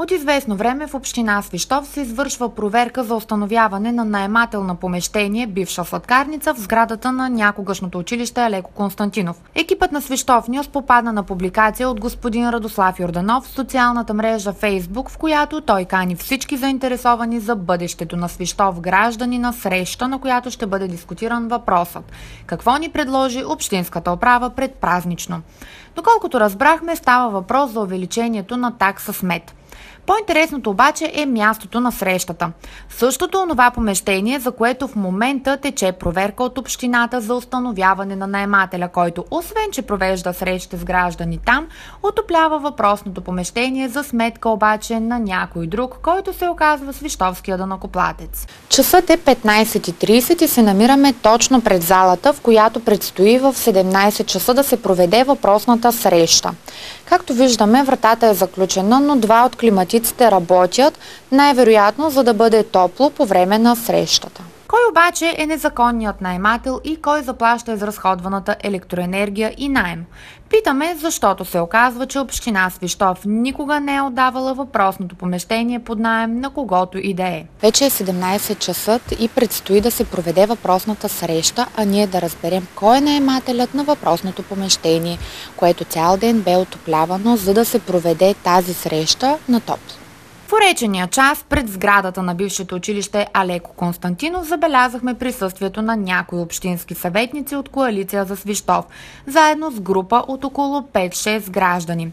От известно време в община Свищов се извършва проверка за установяване на наемател на помещение, бивша сладкарница, в сградата на някогашното училище Алеко Константинов. Екипът на Свищов Нюз попадна на публикация от господин Радослав Йорданов в социалната мрежа Facebook, в която той кани всички заинтересовани за бъдещето на Свищов граждани на среща, на която ще бъде дискутиран въпросът. Какво ни предложи общинската управа предпразнично? Доколкото разбрахме, става въпрос за увеличението на такса смет. По-интересното обаче е мястото на срещата. Същото онова помещение, за което в момента тече проверка от общината за установяване на наемателя, който освен, че провежда срещи с граждани там, отоплява въпросното помещение за сметка обаче на някой друг, който се оказва свищовския данъкоплатец. Часът е 15:30 и се намираме точно пред залата, в която предстои в 17 часа да се проведе въпросната среща. Както виждаме, вратата е заключена, но два от климатиците работят, най-вероятно за да бъде топло по време на срещата. Кой обаче е незаконният наемател и кой заплаща изразходваната електроенергия и наем? Питаме, защото се оказва, че община Свищов никога не е отдавала въпросното помещение под наем на когото и да е. Вече е 17 часа и предстои да се проведе въпросната среща, а ние да разберем кой е наемателят на въпросното помещение, което цял ден бе отоплявано, за да се проведе тази среща на топло. В уречения час пред сградата на бившето училище Алеко Константинов забелязахме присъствието на някои общински съветници от Коалиция за Свищов, заедно с група от около 5-6 граждани.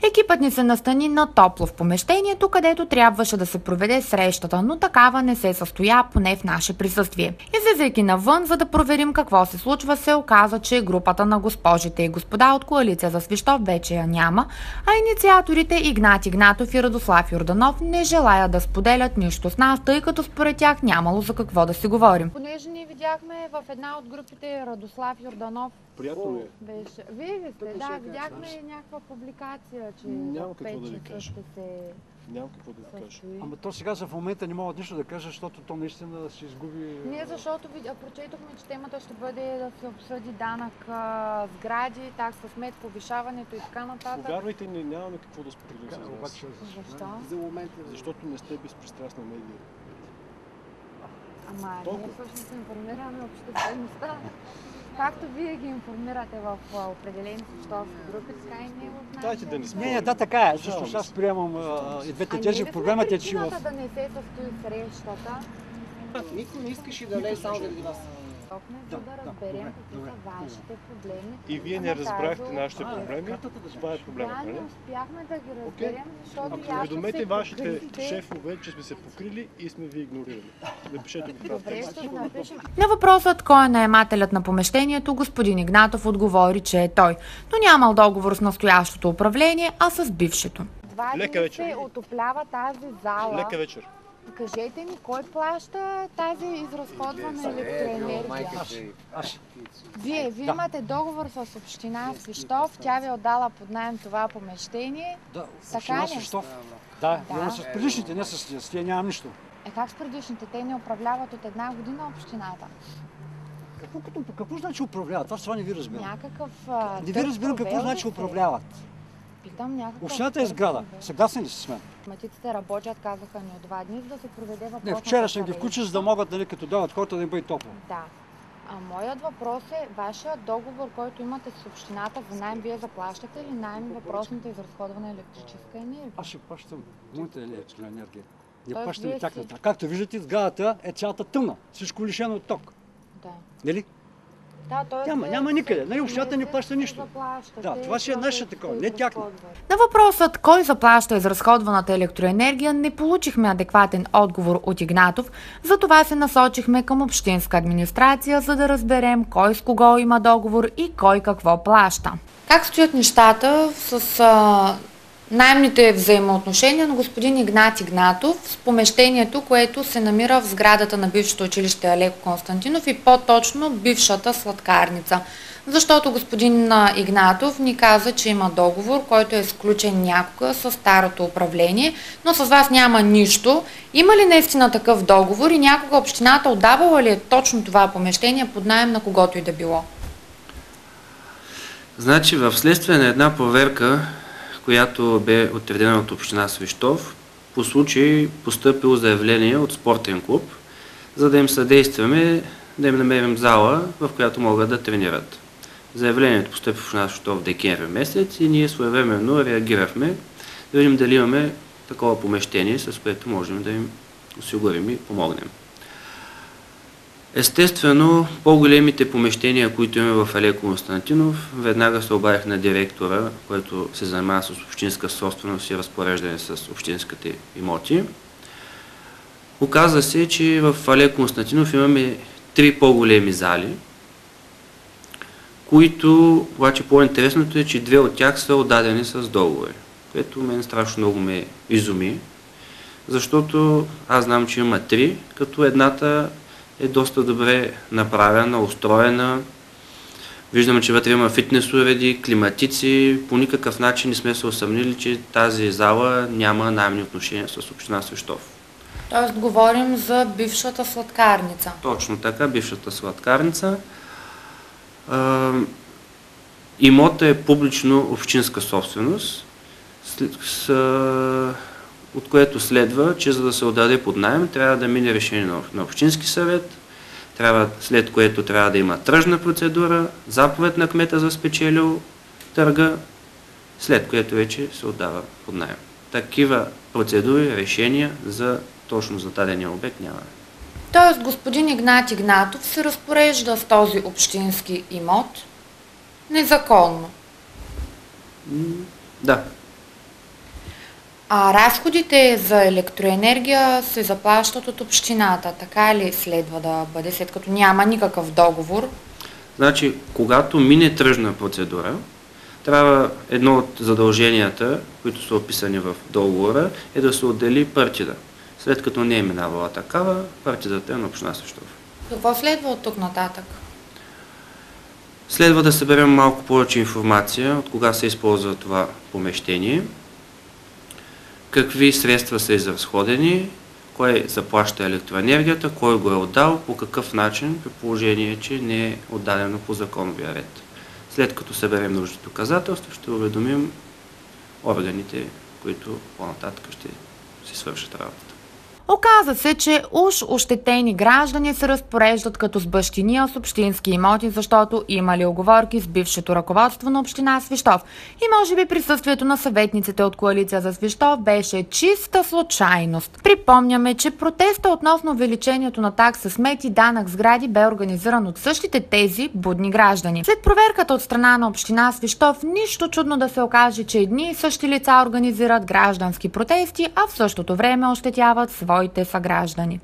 Екипът ни се настани на топло в помещението, където трябваше да се проведе срещата, но такава не се състоя, поне в наше присъствие. Излизайки навън, за да проверим какво се случва, се оказа, че групата на госпожите и господа от Коалиция за Свищов вече я няма, а инициаторите Игнат Игнатов и Радослав Йорданов не желаят да споделят нищо с нас, тъй като според тях нямало за какво да си говорим. Понеже ние видяхме в една от групите Радослав Йорданов. Приятно е. Беше. Вие сте, да, видяхме някаква публикация, че няма какво да ви кажа. ще се... Няма какво да ви кажа. Ама то сега за в момента не могат нищо да кажа, защото то наистина ще изгуби... Ние защото прочетохме, че темата ще бъде да се обсъди данък сгради, такса смет, повишаването и така нататък. Повярвайте ни, нямаме какво да споделим с вас. Защо? За момента. Защото не сте безпристрастна медия. Ама ние всъщност информираме обществеността. Както вие ги информирате в определени свищовски групи, така и ние в нашия. Дайте да не спорим. Не, да, така е. Защото аз приемам и двете тези. Проблемът е, че в... да не се състои срещата. Никой не искаше да лее само заради вас. За да разберем какви са вашите проблеми. И вие не разбрахте нашите проблеми. Това е проблемът, Да, не нали? успяхме да ги разберем, защото Ако уведомете вашите шефове, че сме се покрили и сме ви игнорирали. Напишете го в текст. На въпросът кой е наемателят на помещението, господин Игнатов отговори, че е той, но нямал договор с настоящото управление, а с бившето. Два дни се отоплява тази зала. Лека вечер. Кажете ми, кой плаща тази изразходвана електроенергия? Вие имате договор с община Свищов, тя ви е отдала под наем това помещение. Да, така ли? Свищов. Да, но с предишните, не с тия нямам нищо. Как с предишните? Те не управляват от една година общината. Какво значи управляват? Това не ви разбирам. Някакъв... Не ви разбирам какво значи управляват. Питам някакъв... Общината е сграда. Съгласен ли си с мен? Матиците работят, казаха ни от 2 дни, за да се проведе въпросната. Не, вчера съм ги включил, за да могат, нали, като дойдат хората, да им бъде топло. Да. А моят въпрос е, вашия договор, който имате с общината за наем, вие заплащате ли наем въпросната изразходвана електрическа енергия? Аз ще плащам моята електроенергия. Не Тоест, плащам и вие тяхната. си- Както виждате, сградата е цялата тъмна. Всичко лишено от ток. Да. Нали? Да, т.е. Няма никъде. Нали, общината не плаща нищо. Да, това си е наше такова, не тяхно. На въпросът кой заплаща изразходваната електроенергия не получихме адекватен отговор от Игнатов, затова се насочихме към общинска администрация, за да разберем кой с кого има договор и кой какво плаща. Как стоят нещата с наемните взаимоотношения на господин Игнат Игнатов с помещението, което се намира в сградата на бившето училище Алеко Константинов и по-точно бившата сладкарница? Защото господин Игнатов ни каза, че има договор, който е сключен някога с старото управление, но с вас няма нищо. Има ли наистина такъв договор и някога общината отдавала ли е точно това помещение под наем на когото и да било? Значи, в следствие на една проверка, която бе отредена от община Свищов, по случай постъпило заявление от спортен клуб, за да им съдействаме да им намерим зала, в която могат да тренират. Заявлението постъпи в нашото в декември месец и ние своевременно реагирахме да видим дали имаме такова помещение, с което можем да им осигурим и помогнем. Естествено, по-големите помещения, които имаме в Алеко Константинов, веднага се обадих на директора, който се занимава с общинска собственост и разпореждане с общинските имоти. Оказа се, че в Алеко Константинов имаме 3 по-големи зали, които, обаче по-интересното е, че 2 от тях са отдадени с договори, което мен страшно много ме изуми, защото аз знам, че има 3, като едната е доста добре направена, устроена. Виждаме, че вътре има фитнес уреди, климатици. По никакъв начин не сме се усъмнили, че тази зала няма наемни отношения с община Свищов. Тоест говорим за бившата сладкарница. Точно така, бившата сладкарница. Имотът е публично общинска собственост, от което следва, че за да се отдаде под наем, трябва да мине решение на общински съвет, след което трябва да има тръжна процедура, заповед на кмета за спечелил търга, след което вече се отдава под наем. Такива процедури, решения точно за дадения обект няма. Тоест господин Игнат Игнатов се разпорежда с този общински имот незаконно. Да. А разходите за електроенергия се заплащат от общината. Така ли следва да бъде, след като няма никакъв договор? Значи, когато мине тръжна процедура, трябва едно от задълженията, които са описани в договора, е да се отдели партида. След като не е минавала такава, партидата е на община Свищов. Какво следва от тук нататък? Следва да съберем малко повече информация от кога се използва това помещение, какви средства са изразходени, кой заплаща електроенергията, кой го е отдал, по какъв начин, при положение, че не е отдадено по законовия ред. След като съберем нужните доказателства, ще уведомим органите, които по-нататък ще си свършат работа. Оказа се, че уж ощетени граждани се разпореждат като с бащиния с общински имоти, защото имали уговорки с бившето ръководство на община Свищов. И може би присъствието на съветниците от коалиция за Свищов беше чиста случайност. Припомняме, че протеста относно увеличението на такса смет и данък сгради бе организиран от същите тези будни граждани. След проверката от страна на община Свищов, нищо чудно да се окаже, че едни и същи лица организират граждански протести, а в същото време ощетяват своите съграждани.